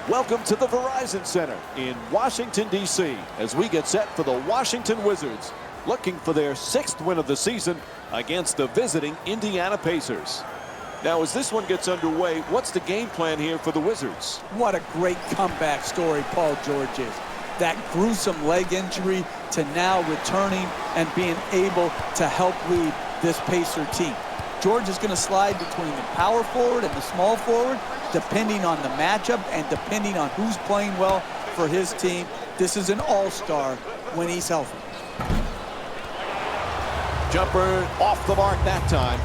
Welcome to the Verizon Center in Washington, D.C. as we get set for the Washington Wizards, looking for their 6th win of the season against the visiting Indiana Pacers. Now, as this one gets underway, what's the game plan here for the Wizards? What a great comeback story Paul George is. That gruesome leg injury to now returning and being able to help lead this Pacer team. George is going to slide between the power forward and the small forward, depending on the matchup and depending on who's playing well for his team. This is an all-star when he's healthy. Jumper off the mark that time.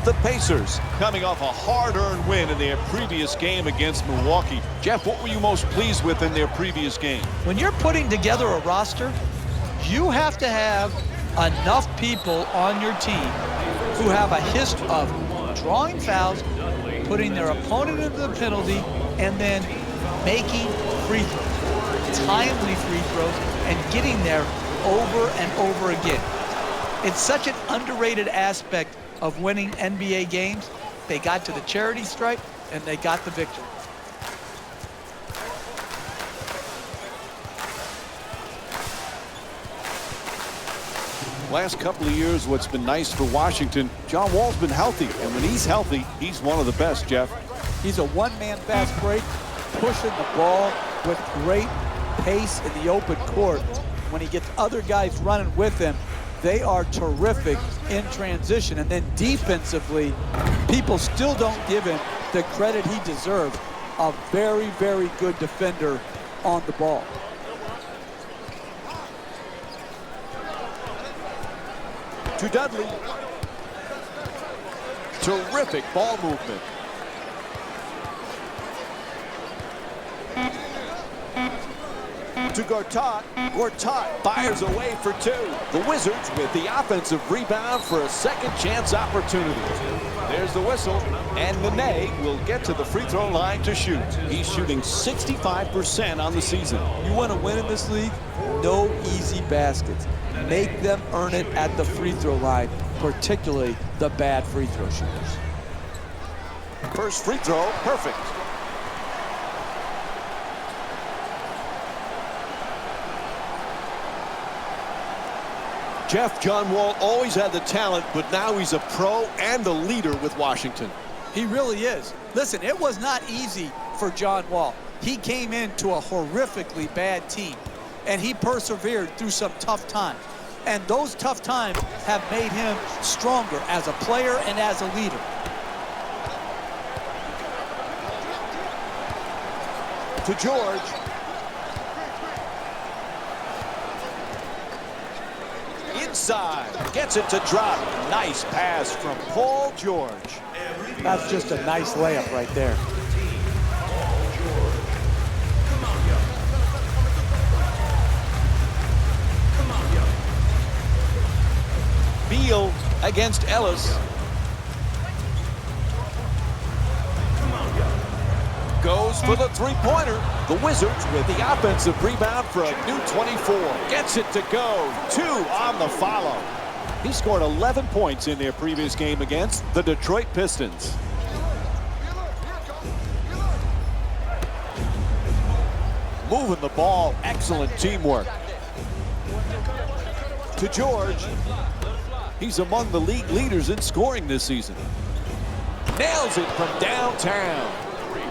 The Pacers coming off a hard-earned win in their previous game against Milwaukee. Jeff, what were you most pleased with in their previous game? When you're putting together a roster, you have to have enough people on your team who have a history of drawing fouls, putting their opponent into the penalty, and then making free throws, timely free throws, and getting there over and over again. It's such an underrated aspect of winning NBA games. They got to the charity stripe, and they got the victory. Last couple of years, what's been nice for Washington, John Wall's been healthy, and when he's healthy, he's one of the best, Jeff. He's a one-man fast break, pushing the ball with great pace in the open court. When he gets other guys running with him, they are terrific in transition. And then defensively, people still don't give him the credit he deserves. A very, very good defender on the ball. To Dudley. Terrific ball movement. To Gortat. Gortat fires away for two. The Wizards with the offensive rebound for a second chance opportunity. There's the whistle, and Nuuvem will get to the free throw line to shoot. He's shooting 65% on the season. You want to win in this league? No easy baskets. Make them earn it at the free throw line, particularly the bad free throw shooters. First free throw, perfect. Jeff, John Wall always had the talent, but now he's a pro and a leader with Washington. He really is. Listen, it was not easy for John Wall. He came into a horrifically bad team, and he persevered through some tough times. And those tough times have made him stronger as a player and as a leader. To George. Inside, gets it to drop. Nice pass from Paul George. That's just a nice layup right there. Beal against Ellis. Goes for the three-pointer. The Wizards with the offensive rebound for a new 24. Gets it to go. 2 on the follow. He scored 11 points in their previous game against the Detroit Pistons. Moving the ball. Excellent teamwork. To George. He's among the league leaders in scoring this season. Nails it from downtown.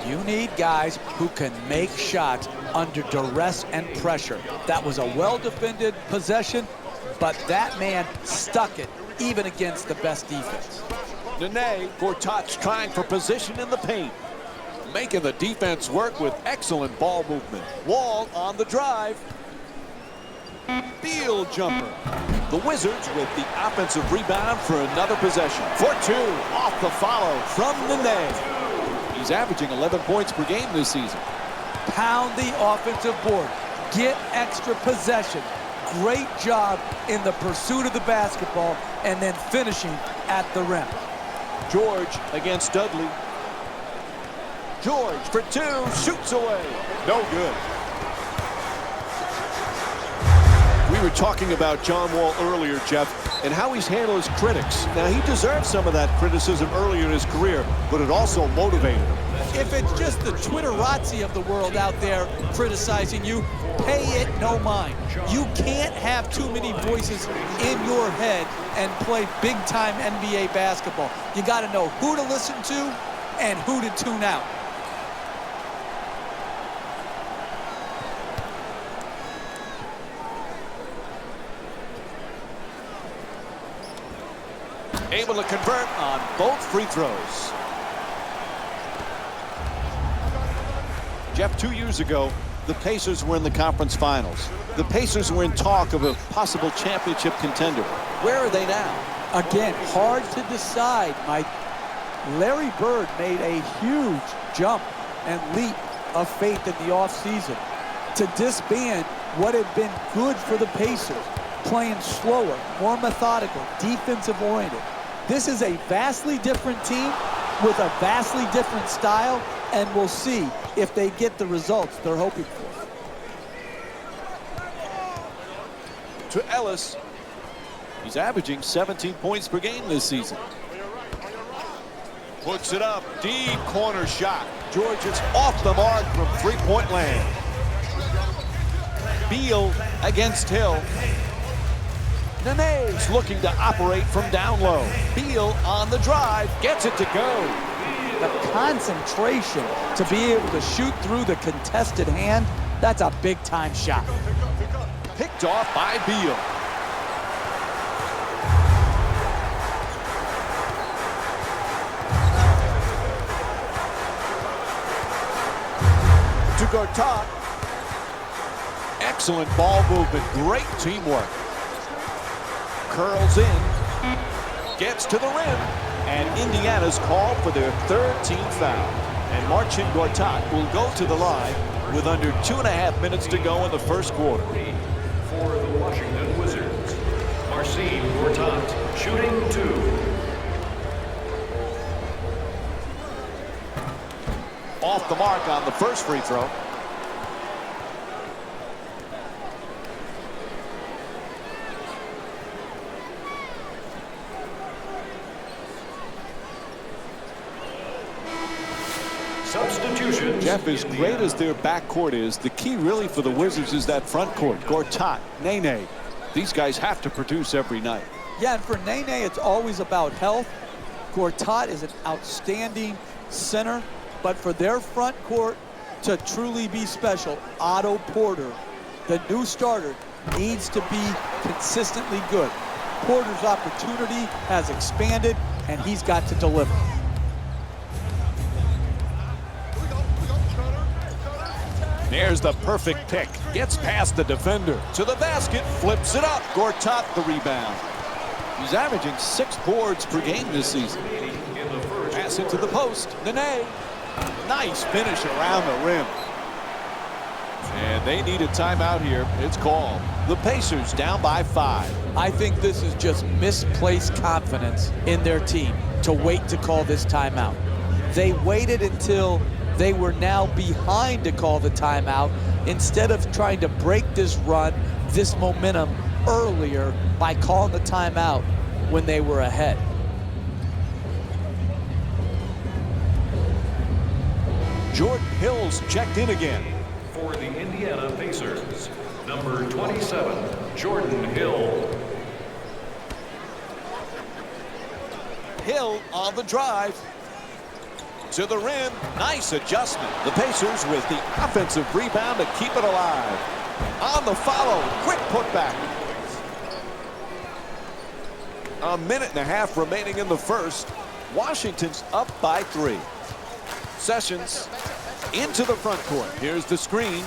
You need guys who can make shots under duress and pressure. That was a well-defended possession, but that man stuck it even against the best defense. Nuuvem, Gortat's trying for position in the paint. Making the defense work with excellent ball movement. Wall on the drive. Beal jumper. The Wizards with the offensive rebound for another possession. For 2 off the follow from Nuuvem. He's averaging 11 points per game this season. Pound the offensive board. Get extra possession. Great job in the pursuit of the basketball and then finishing at the rim. George against Dudley. George for 2, shoots away. No good. We were talking about John Wall earlier, Jeff. and how he's handled his critics. Now, he deserved some of that criticism earlier in his career, but it also motivated him. If it's just the Twitterazzi of the world out there criticizing you, pay it no mind. You can't have too many voices in your head and play big-time NBA basketball. You got to know who to listen to and who to tune out. Able to convert on both free throws. Jeff, 2 years ago, the Pacers were in the conference finals. The Pacers were in talk of a possible championship contender. Where are they now? Again, hard to decide, Mike. Larry Bird made a huge jump and leap of faith in the offseason to disband what had been good for the Pacers, playing slower, more methodical, defensive-oriented. This is a vastly different team with a vastly different style, and we'll see if they get the results they're hoping for. To Ellis. He's averaging 17 points per game this season. Puts it up, deep corner shot. George is off the mark from three-point land. Beal against Hill. Nene's looking to operate from down low. Beal on the drive, gets it to go. The concentration to be able to shoot through the contested hand, that's a big-time shot. Picked off by Beal. To Gortat. Excellent ball movement, great teamwork. Curls in, gets to the rim, and Indiana's called for their third team foul. And Marcin Gortat will go to the line with under 2.5 minutes to go in the first quarter. For the Washington Wizards, Marcin Gortat, shooting 2. Off the mark on the first free throw. Substitutions. Jeff, as great as their backcourt is, the key really for the Wizards is that front court. Gortat, Nene. These guys have to produce every night. Yeah, and for Nene, it's always about health. Gortat is an outstanding center, but for their front court to truly be special, Otto Porter, the new starter, needs to be consistently good. Porter's opportunity has expanded, and he's got to deliver. There's the perfect pick. Gets past the defender. To the basket, flips it up. Gortat the rebound. He's averaging 6 boards per game this season. Pass it to the post. Nene. Nice finish around the rim. And they need a timeout here. It's called. The Pacers down by 5. I think this is just misplaced confidence in their team to wait to call this timeout. They waited until they were now behind to call the timeout instead of trying to break this run, this momentum earlier by calling the timeout when they were ahead. Jordan Hill's checked in again. For the Indiana Pacers, number 27, Jordan Hill. Hill on the drive. To the rim, nice adjustment. The Pacers with the offensive rebound to keep it alive. On the follow, quick putback. 1.5 minutes remaining in the first. Washington's up by 3. Sessions into the front court. Here's the screen.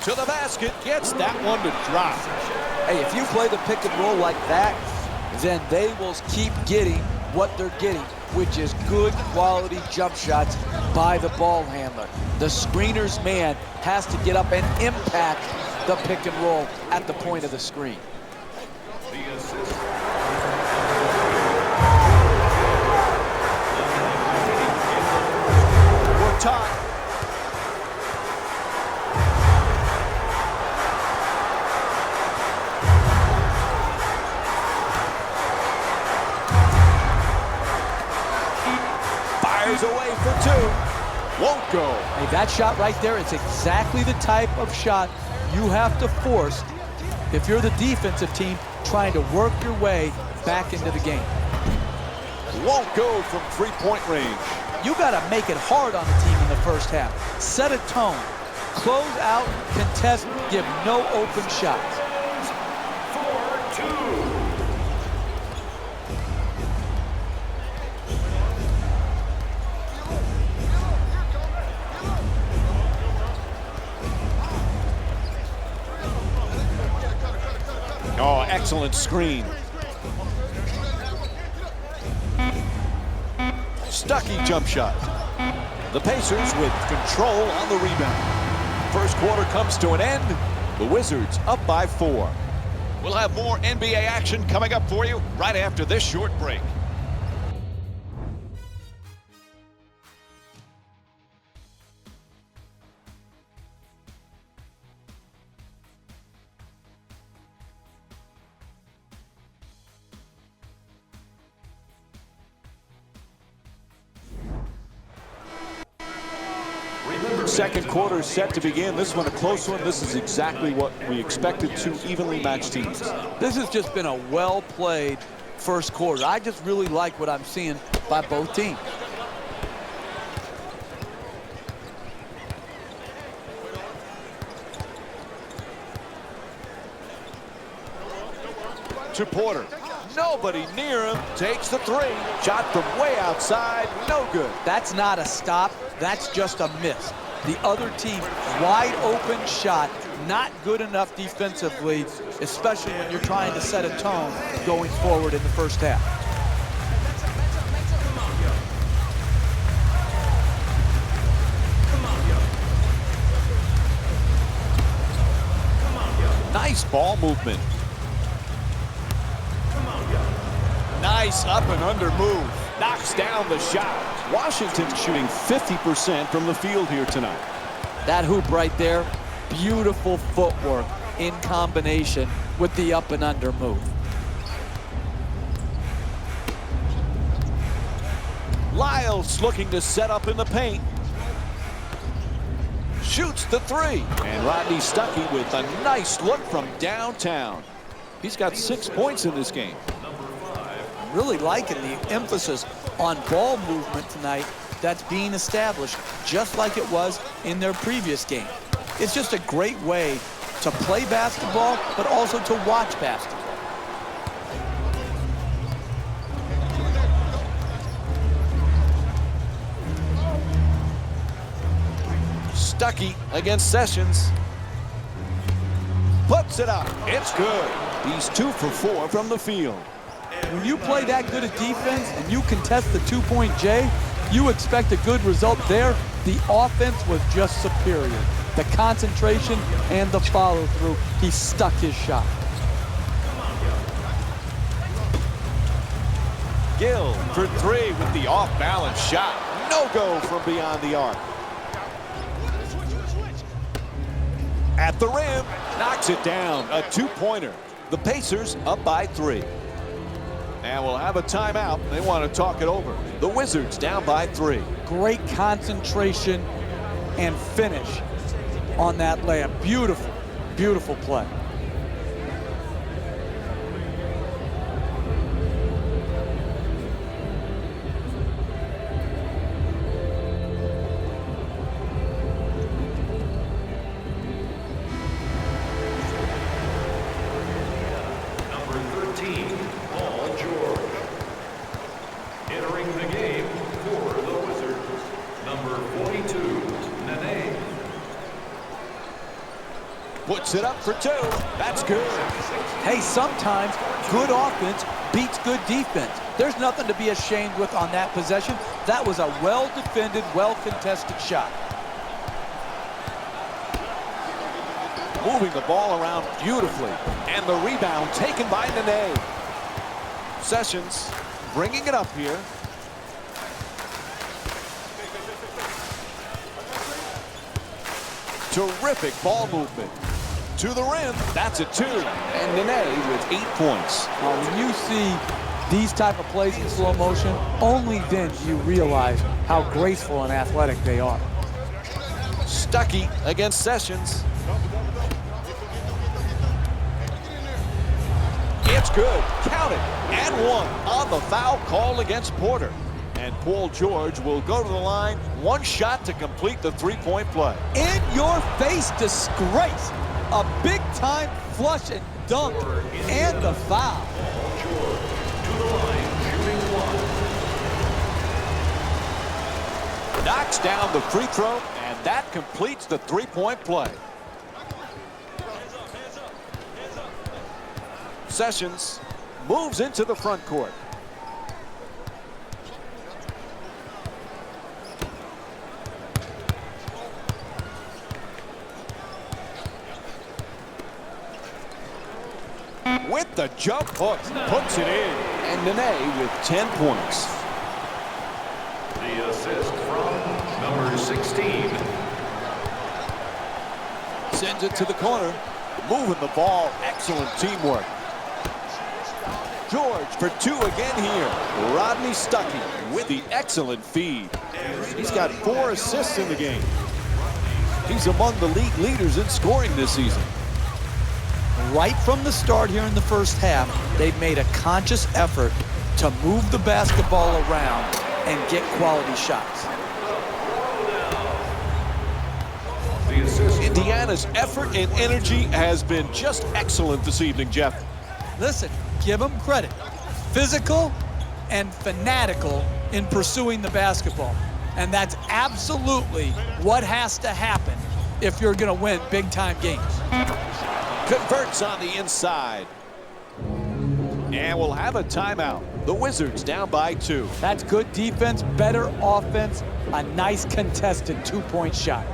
To the basket, gets that one to drop. Hey, if you play the pick and roll like that, then they will keep getting what they're getting, which is good quality jump shots by the ball handler. The screener's man has to get up and impact the pick and roll at the point of the screen. The assist. Gortat. fires away for two. Won't go. Hey, that shot right there is exactly the type of shot you have to force if you're the defensive team trying to work your way back into the game. Won't go from three-point range. You got to make it hard on the team in the first half. Set a tone. Close out, contest, give no open shots. 4-2. Oh, excellent screen. Stuckey jump shot. The Pacers with control on the rebound. First quarter comes to an end. The Wizards up by 4. We'll have more NBA action coming up for you right after this short break. Second quarter set to begin. This one a close one. This is exactly what we expected, two evenly matched teams. This has just been a well-played first quarter. I just really like what I'm seeing by both teams. To Porter. Nobody near him. Takes the three. Shot from way outside. No good. That's not a stop. That's just a miss. The other team, wide open shot, not good enough defensively, especially when you're trying to set a tone going forward in the first half. Nice ball movement. Nice up and under move. Knocks down the shot. Washington shooting 50% from the field here tonight. That hoop right there, beautiful footwork in combination with the up and under move. Lyles looking to set up in the paint. Shoots the three. And Rodney Stuckey with a nice look from downtown. He's got 6 points in this game. Really liking the emphasis on ball movement tonight that's being established, just like it was in their previous game. It's just a great way to play basketball, but also to watch basketball. Stuckey against Sessions. Puts it up. It's good. He's 2 for 4 from the field. When you play that good a defense and you contest the two-point J, you expect a good result there. The offense was just superior. The concentration and the follow-through, he stuck his shot. Gill for three with the off-balance shot. No go from beyond the arc. At the rim, knocks it down. A two-pointer. The Pacers up by 3. And we'll have a timeout. They want to talk it over. The Wizards down by 3. Great concentration and finish on that layup. Beautiful, beautiful play. Puts it up for 2. That's good. Hey, sometimes good offense beats good defense. There's nothing to be ashamed with on that possession. That was a well-defended, well-contested shot. Moving the ball around beautifully. And the rebound taken by Nene. Sessions bringing it up here. Terrific ball movement. To the rim, that's a 2. And Nene with 8 points. When you see these type of plays in slow motion, only then do you realize how graceful and athletic they are. Stuckey against Sessions. It's good. Count it. And one on the foul call against Porter. And Paul George will go to the line. One shot to complete the three-point play. In your face disgrace. A big-time flush and dunk and the foul. George to the line, shooting one. Knocks down the free throw, and that completes the three-point play. Sessions moves into the front court. With the jump hook, puts it in. And Nene with 10 points. The assist from number 16. Sends it to the corner. Moving the ball. Excellent teamwork. George for two again here. Rodney Stuckey with the excellent feed. He's got 4 assists in the game. He's among the league leaders in scoring this season. Right from the start here in the first half, they've made a conscious effort to move the basketball around and get quality shots. Indiana's effort and energy has been just excellent this evening, Jeff. Listen, give them credit. Physical and fanatical in pursuing the basketball. And that's absolutely what has to happen if you're going to win big-time games. Converts on the inside. And we'll have a timeout. The Wizards down by 2. That's good defense, better offense, a nice contested two-point shot.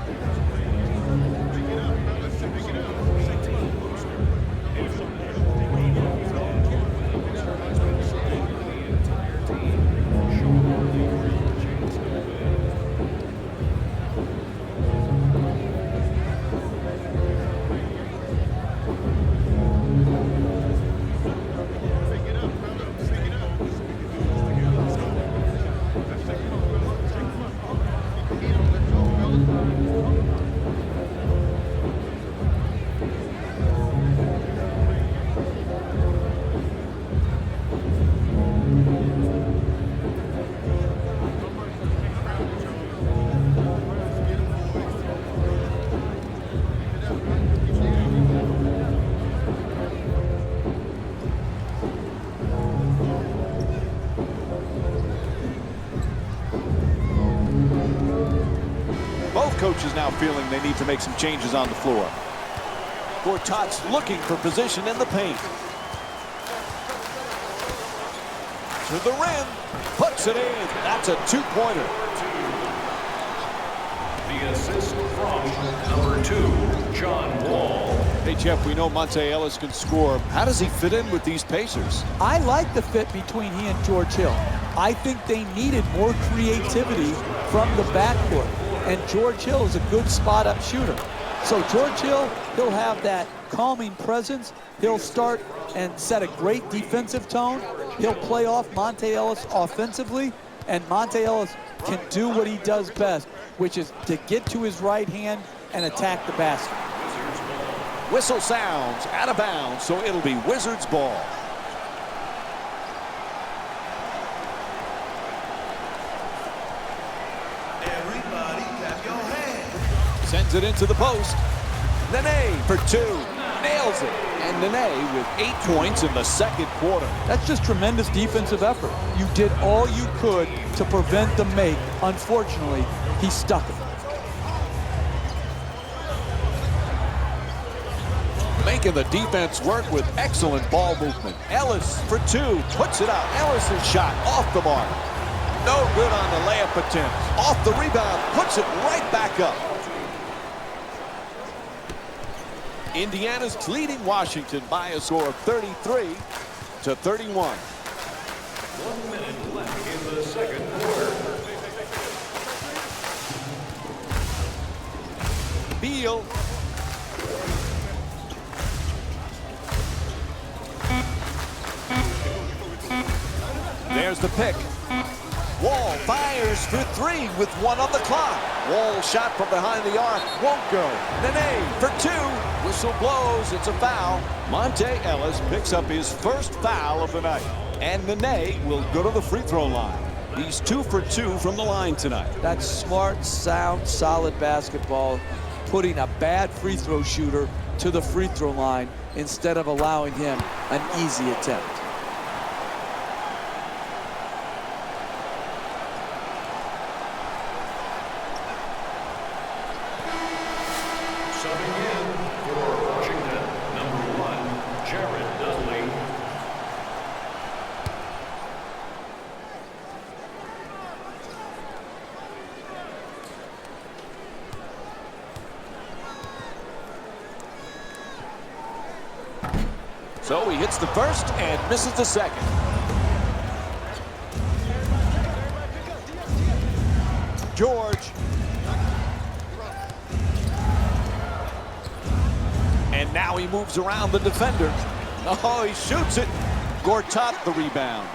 Both coaches now feeling they need to make some changes on the floor. Gortat's looking for position in the paint. To the rim, puts it in. That's a two-pointer. The assist from number 2, John Wall. Hey, Jeff, we know Monte Ellis can score. How does he fit in with these Pacers? I like the fit between he and George Hill. I think they needed more creativity from the backcourt. And George Hill is a good spot-up shooter. So George Hill, he'll have that calming presence. He'll start and set a great defensive tone. He'll play off Monte Ellis offensively. And Monte Ellis can do what he does best, which is to get to his right hand and attack the basket. Whistle sounds out of bounds, so it'll be Wizards ball. Everybody clap your hands. Sends it into the post. Nene for 2. Nails it. And Nene with 8 points in the second quarter. That's just tremendous defensive effort. You did all you could to prevent the make. Unfortunately, he stuck it. Making the defense work with excellent ball movement. Ellis for 2. Puts it out. Ellis' shot off the mark. No good on the layup attempt. Off the rebound. Puts it right back up. Indiana's leading Washington by a score of 33-31. 1 minute left in the second quarter. Beal. There's the pick. Wall fires for three with one on the clock. Wall shot from behind the arc. Won't go. Nene for two. Whistle blows. It's a foul. Monte Ellis picks up his first foul of the night. And Nene will go to the free throw line. He's 2 for 2 from the line tonight. That's smart, sound, solid basketball, putting a bad free throw shooter to the free throw line instead of allowing him an easy attempt. Subbing in for Washington, number 1, Jared Dudley. So he hits the first and misses the second. George. And now he moves around the defender. Oh, he shoots it. Gortat the rebound.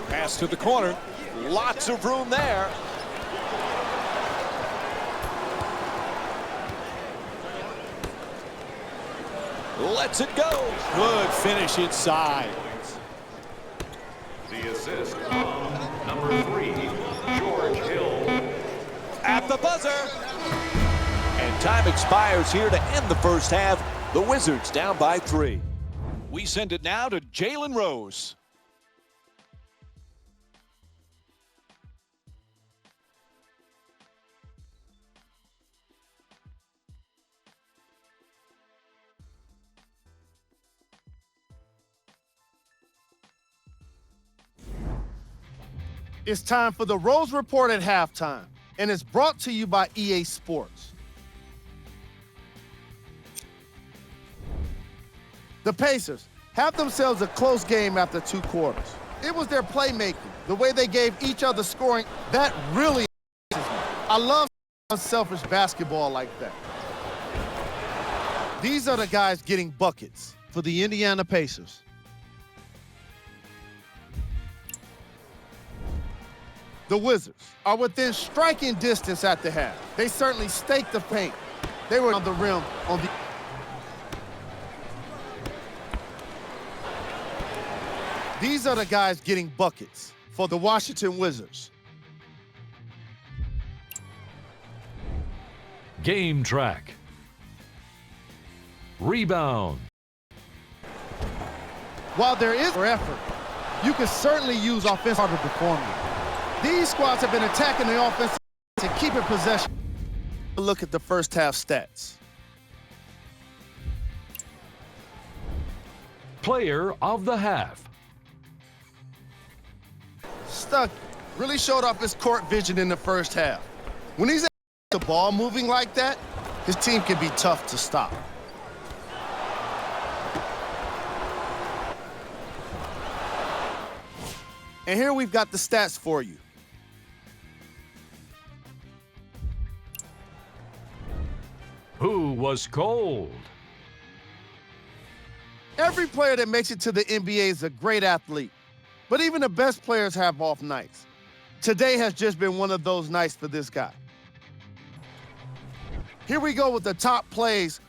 Pass to the corner. Lots of room there. Lets it go. Good finish inside. The assist from number 3, George Hill. At the buzzer. And time expires here to end the first half. The Wizards down by 3. We send it now to Jalen Rose. It's time for the Rose Report at halftime, and it's brought to you by EA Sports. The Pacers have themselves a close game after 2 quarters. It was their playmaking, the way they gave each other scoring, that really amazes me. I love unselfish basketball like that. These are the guys getting buckets for the Indiana Pacers. The Wizards are within striking distance at the half. They certainly staked the paint. They were on the rim on the... These are the guys getting buckets for the Washington Wizards. Game track. Rebound. While there is effort, you can certainly use offense harder to perform. These squads have been attacking the offense to keep it possession. Look at the first half stats. Player of the half. Stuck really showed off his court vision in the first half. When he's the ball moving like that, his team can be tough to stop. And here we've got the stats for you. Who was cold? Every player that makes it to the NBA is a great athlete, but even the best players have off nights. Today has just been one of those nights for this guy. Here we go with the top plays.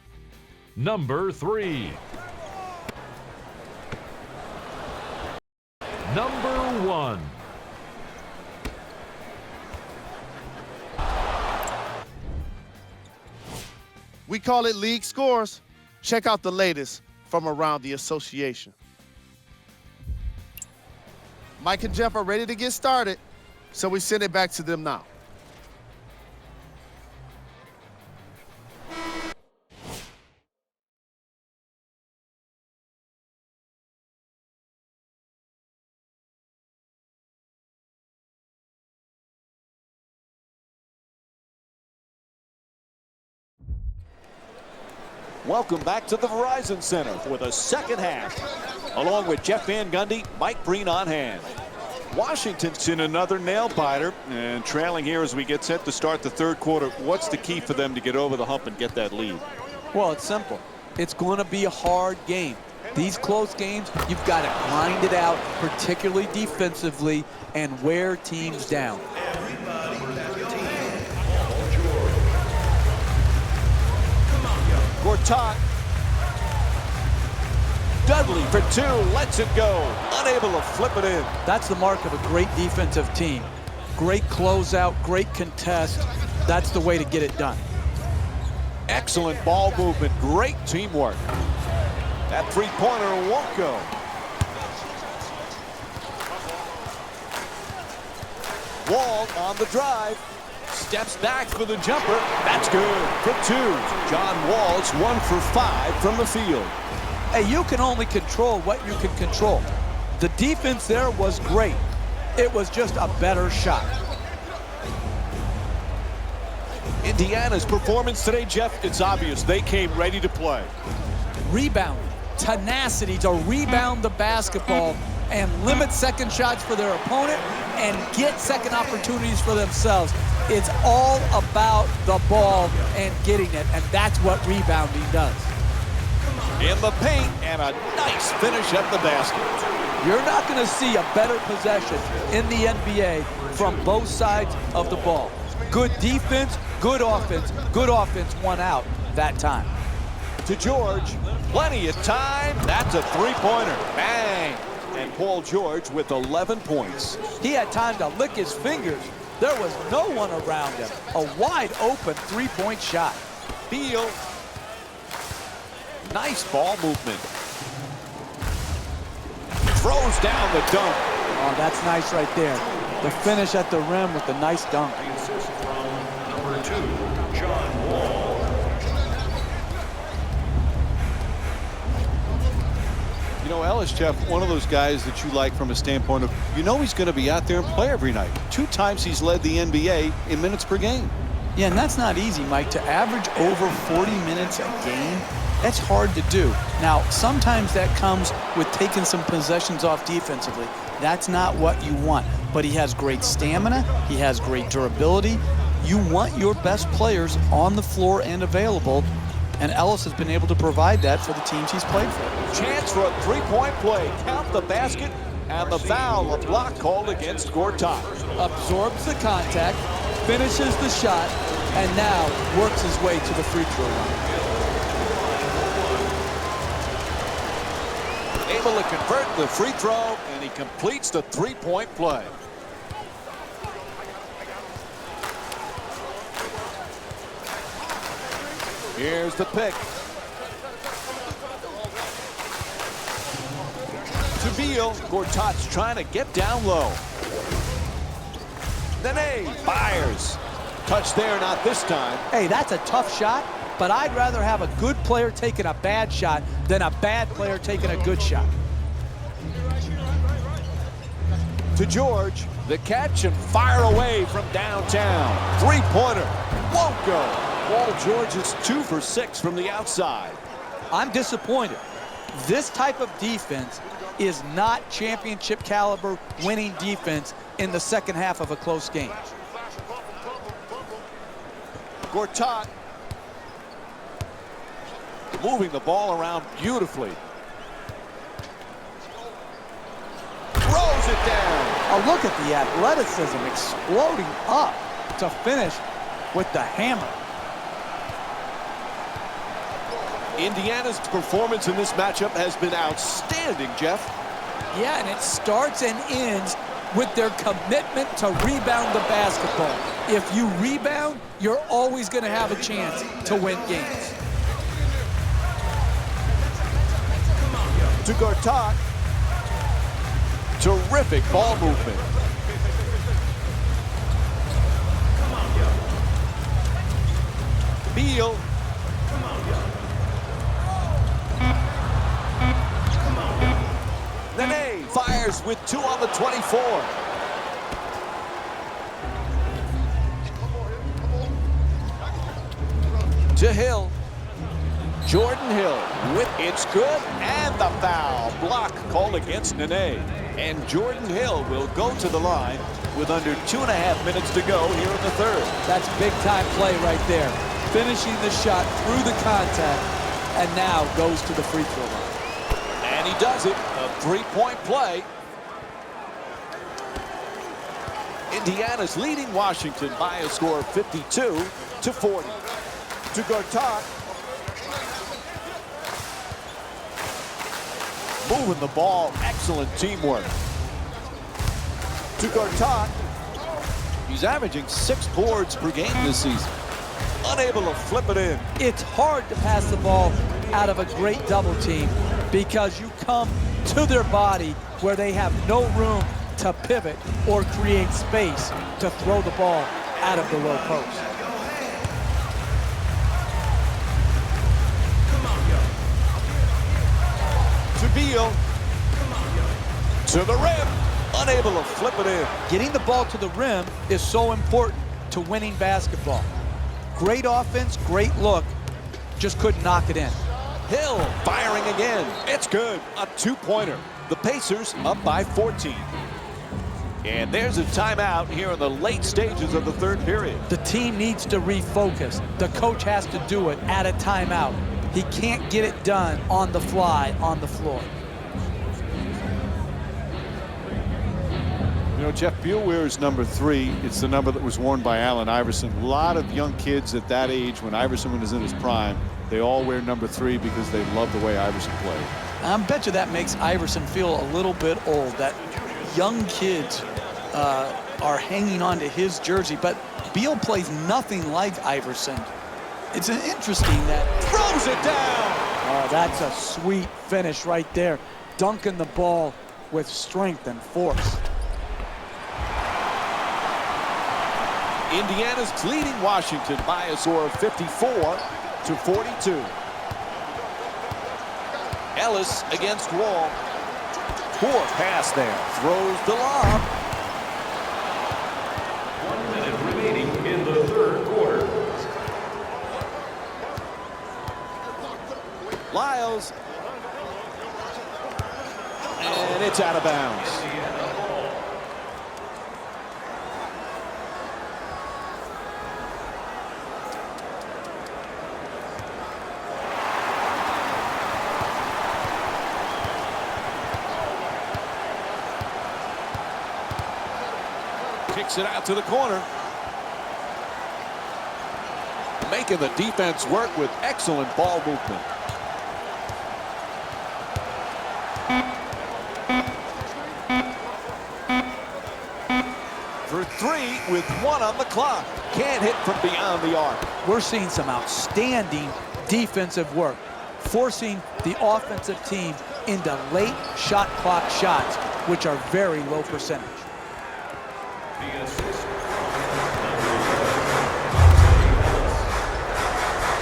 Number 3. Number 1. We call it league scores. Check out the latest from around the association. Mike and Jeff are ready to get started, so we send it back to them now. Welcome back to the Verizon Center for the second half. Along with Jeff Van Gundy, Mike Breen on hand. Washington's in another nail-biter and trailing here as we get set to start the third quarter. What's the key for them to get over the hump and get that lead? Well, it's simple. It's going to be a hard game. These close games, you've got to grind it out, particularly defensively, and wear teams down. Gortat. Dudley for two, lets it go. Unable to flip it in. That's the mark of a great defensive team. Great closeout, great contest. That's the way to get it done. Excellent ball movement, great teamwork. That three-pointer won't go. Wall on the drive. Steps back for the jumper. That's good for two. John Wall's 1 for 5 from the field. Hey, you can only control what you can control. The defense there was great. It was just a better shot. Indiana's performance today, Jeff, it's obvious they came ready to play. Rebound, tenacity to rebound the basketball and limit second shots for their opponent and get second opportunities for themselves. It's all about the ball and getting it, and that's what rebounding does. In the paint, and a nice finish at the basket. You're not going to see a better possession in the NBA from both sides of the ball. Good defense, good offense won out that time. To George, plenty of time. That's a three-pointer. Bang! And Paul George with 11 points. He had time to lick his fingers. There was no one around him. A wide open three-point shot. Beal. Nice ball movement. Throws down the dunk. Oh, that's nice right there. The finish at the rim with the nice dunk. Assist from number 2, John Wall. You know, Ellis, Jeff, one of those guys that you like from a standpoint of, you know he's going to be out there and play every night. 2 times he's led the NBA in minutes per game. Yeah, and that's not easy, Mike. To average over 40 minutes a game, that's hard to do. Now, sometimes that comes with taking some possessions off defensively. That's not what you want. But he has great stamina. He has great durability. You want your best players on the floor and available. And Ellis has been able to provide that for the teams he's played for. Chance for a three-point play. Count the basket and the foul, a block called against Gortat. Absorbs the contact, finishes the shot, and now works his way to the free throw line. Able to convert the free throw, and he completes the three-point play. Here's the pick. To Beal, Gortat's trying to get down low. Nene fires. Touch there, not this time. Hey, that's a tough shot, but I'd rather have a good player taking a bad shot than a bad player taking a good shot. To George, the catch and fire away from downtown. Three-pointer, won't go. Paul George is 2 for 6 from the outside. I'm disappointed. This type of defense is not championship caliber winning defense in the second half of a close game. Gortat moving the ball around beautifully. Throws it down. Oh, look at the athleticism exploding up to finish with the hammer. Indiana's performance in this matchup has been outstanding, Jeff. Yeah, and it starts and ends with their commitment to rebound the basketball. If you rebound, you're always going to have a chance to win games. To Gortat. Terrific ball movement. Beal. Nene fires with 2 on the 24. To Hill. Jordan Hill with it's good, and the foul. Block called against Nene. And Jordan Hill will go to the line with under 2.5 minutes to go here in the third. That's big time play right there. Finishing the shot through the contact, and now goes to the free throw line. does it. A three-point play. Indiana's leading Washington by a score of 52-40. To Gortat. Moving the ball. Excellent teamwork. To Gortat. He's averaging 6 boards per game this season. Unable to flip it in. It's hard to pass the ball out of a great double team because you come to their body where they have no room to pivot or create space to throw the ball out of the low post. To Beal. To the rim. Unable to flip it in. Getting the ball to the rim is so important to winning basketball. Great offense, great look, just couldn't knock it in. Hill firing again. It's good. A two-pointer. The Pacers up by 14. And there's a timeout here in the late stages of the third period. The team needs to refocus. The coach has to do it at a timeout. He can't get it done on the fly, on the floor. You know, Jeff, Beal wears number 3. It's the number that was worn by Allen Iverson. A lot of young kids at that age, when Iverson was in his prime, they all wear number 3 because they love the way Iverson played. I bet you that makes Iverson feel a little bit old, that young kids are hanging on to his jersey, but Beal plays nothing like Iverson. It's an interesting that Throws it down. Oh, that's a sweet finish right there. Dunking the ball with strength and force. Indiana's leading Washington by a score of 54-42. Ellis against Wall. Poor pass there. Throws the lob. 1 minute remaining in the third quarter. Lyles. And it's out of bounds. Kicks it out to the corner. Making the defense work with excellent ball movement. For 3 with 1 on the clock. Can't hit from beyond the arc. We're seeing some outstanding defensive work, forcing the offensive team into late shot clock shots, which are very low percentage.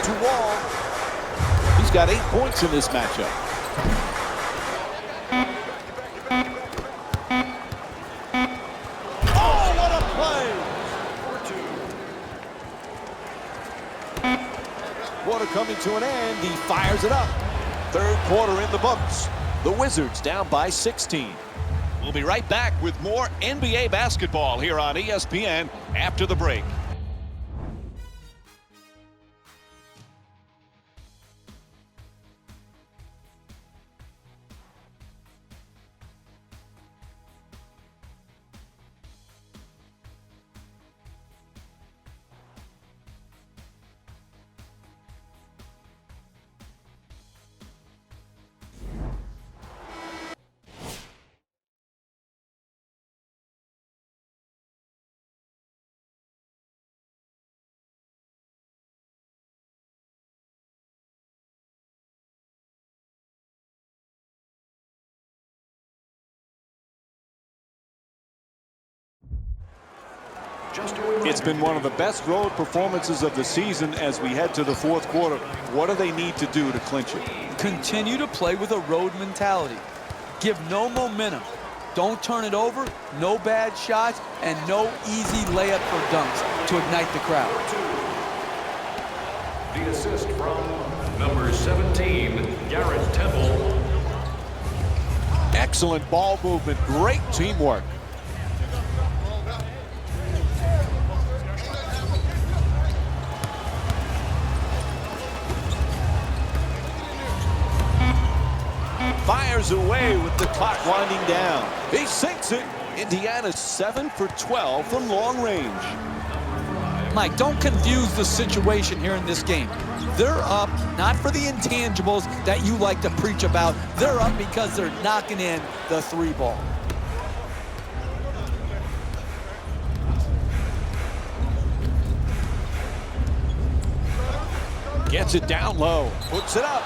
To Wall. He's got 8 points in this matchup. Oh, what a play! Quarter coming to an end. He fires it up. Third quarter in the books. The Wizards down by 16. We'll be right back with more NBA basketball here on ESPN after the break. It's been one of the best road performances of the season as we head to the fourth quarter. What do they need to do to clinch it? Continue to play with a road mentality. Give no momentum. Don't turn it over, no bad shots, and no easy layup for dunks to ignite the crowd. The assist from number 17, Garrett Temple. Excellent ball movement, great teamwork. Fires away with the clock winding down. He sinks it. Indiana's 7 for 12 from long range. Mike, don't confuse the situation here in this game. They're up not for the intangibles that you like to preach about. They're up because they're knocking in the 3 ball. Gets it down low, puts it up.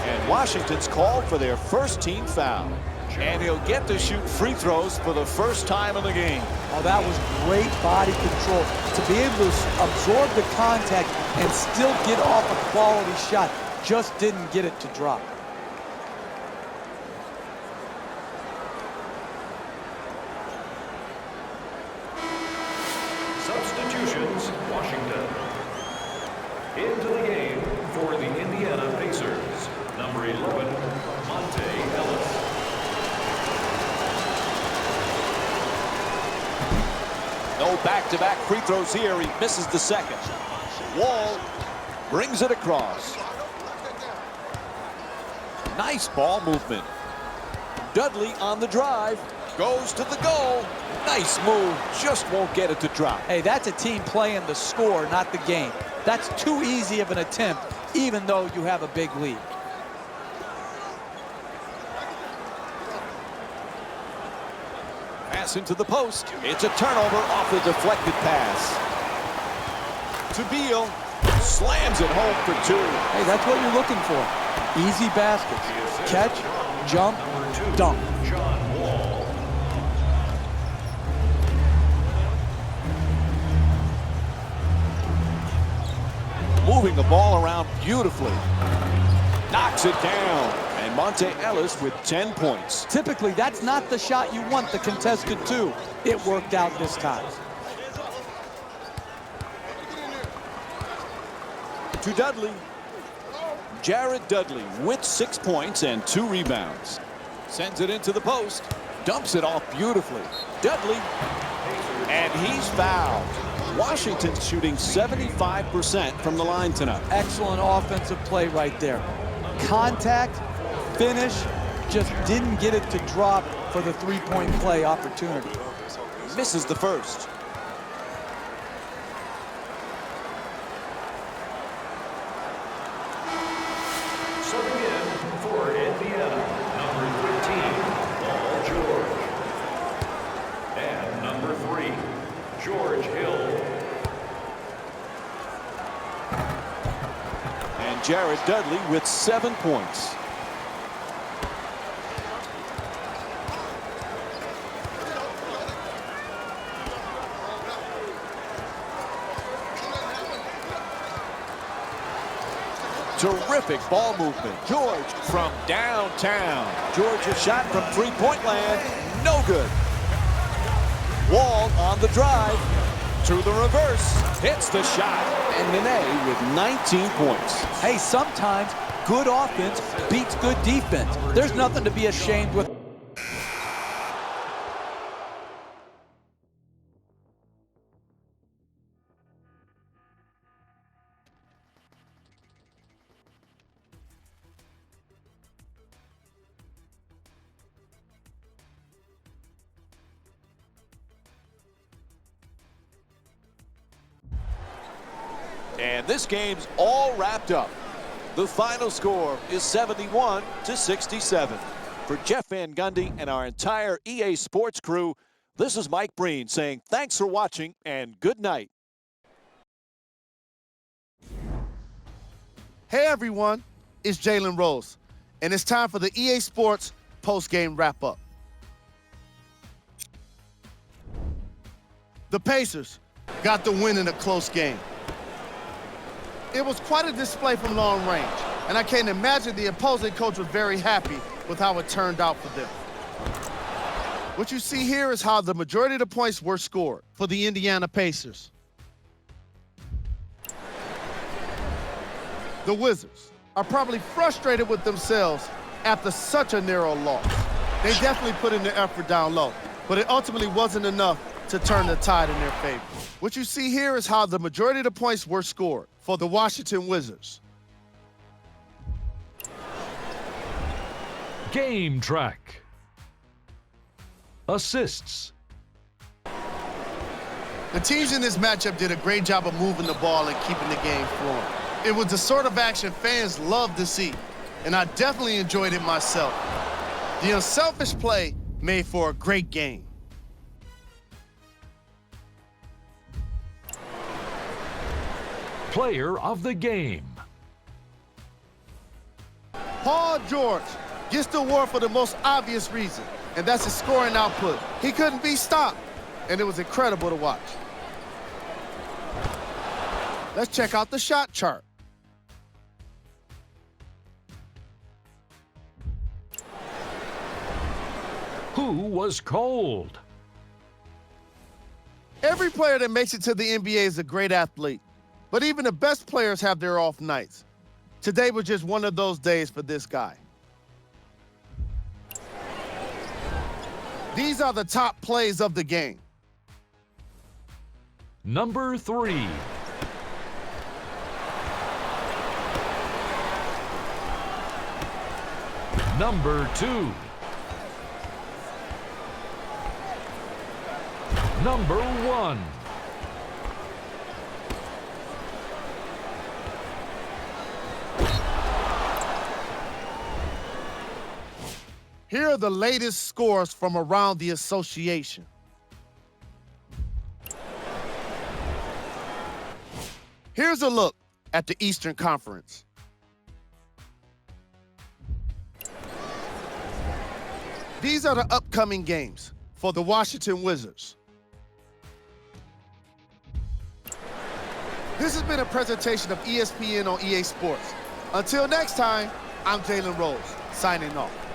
And Washington's called for their first team foul. And he'll get to shoot free throws for the first time in the game. Oh, that was great body control. To be able to absorb the contact and still get off a quality shot. Just didn't get it to drop. Substitutions, Washington. Into the game for the Indiana Pacers, number 11, Monte Ellis. No back-to-back free throws here. He misses the second. Wall brings it across. Nice ball movement. Dudley on the drive. Goes to the goal. Nice move. Just won't get it to drop. Hey, that's a team playing the score, not the game. That's too easy of an attempt, even though you have a big lead. Pass into the post. It's a turnover off the deflected pass. To Beal. Slams it home for 2. Hey, that's what you're looking for. Easy baskets. Catch, jump, dunk. Moving the ball around beautifully. Knocks it down. And Monte Ellis with 10 points. Typically, that's not the shot you want, the contested 2. It worked out this time. To Dudley. Jared Dudley with 6 points and 2 rebounds. Sends it into the post. Dumps it off beautifully. Dudley. And he's fouled. Washington's shooting 75% from the line tonight. Excellent offensive play right there. Contact, finish, just didn't get it to drop for the 3-point play opportunity. Misses the first. Subbing in for Indiana, number 13, Paul George. And number 3, George Hill. And Jared Dudley with 7 points. Terrific ball movement. George from downtown. Georgia shot from 3-point land. No good. Wall on the drive. To the reverse. Hits the shot. And Nene with 19 points. Hey, sometimes good offense beats good defense. There's nothing to be ashamed with. And this game's all wrapped up. The final score is 71-67. For Jeff Van Gundy and our entire EA Sports crew, this is Mike Breen saying thanks for watching and good night. Hey everyone, it's Jalen Rose, and it's time for the EA Sports post-game wrap-up. The Pacers got the win in a close game. It was quite a display from long range, and I can imagine the opposing coach was very happy with how it turned out for them. What you see here is how the majority of the points were scored for the Indiana Pacers. The Wizards are probably frustrated with themselves after such a narrow loss. They definitely put in the effort down low, but it ultimately wasn't enough to turn the tide in their favor. What you see here is how the majority of the points were scored for the Washington Wizards. Game track. Assists. The teams in this matchup did a great job of moving the ball and keeping the game flowing. It was the sort of action fans love to see, and I definitely enjoyed it myself. The unselfish play made for a great game. Player of the game. Paul George gets the award for the most obvious reason, and that's his scoring output. He couldn't be stopped, and it was incredible to watch. Let's check out the shot chart. Who was cold? Every player that makes it to the NBA is a great athlete, but even the best players have their off nights. Today was just one of those days for this guy. These are the top plays of the game. Number 3. Number 2. Number 1. Here are the latest scores from around the association. Here's a look at the Eastern Conference. These are the upcoming games for the Washington Wizards. This has been a presentation of ESPN on EA Sports. Until next time, I'm Jalen Rose, signing off.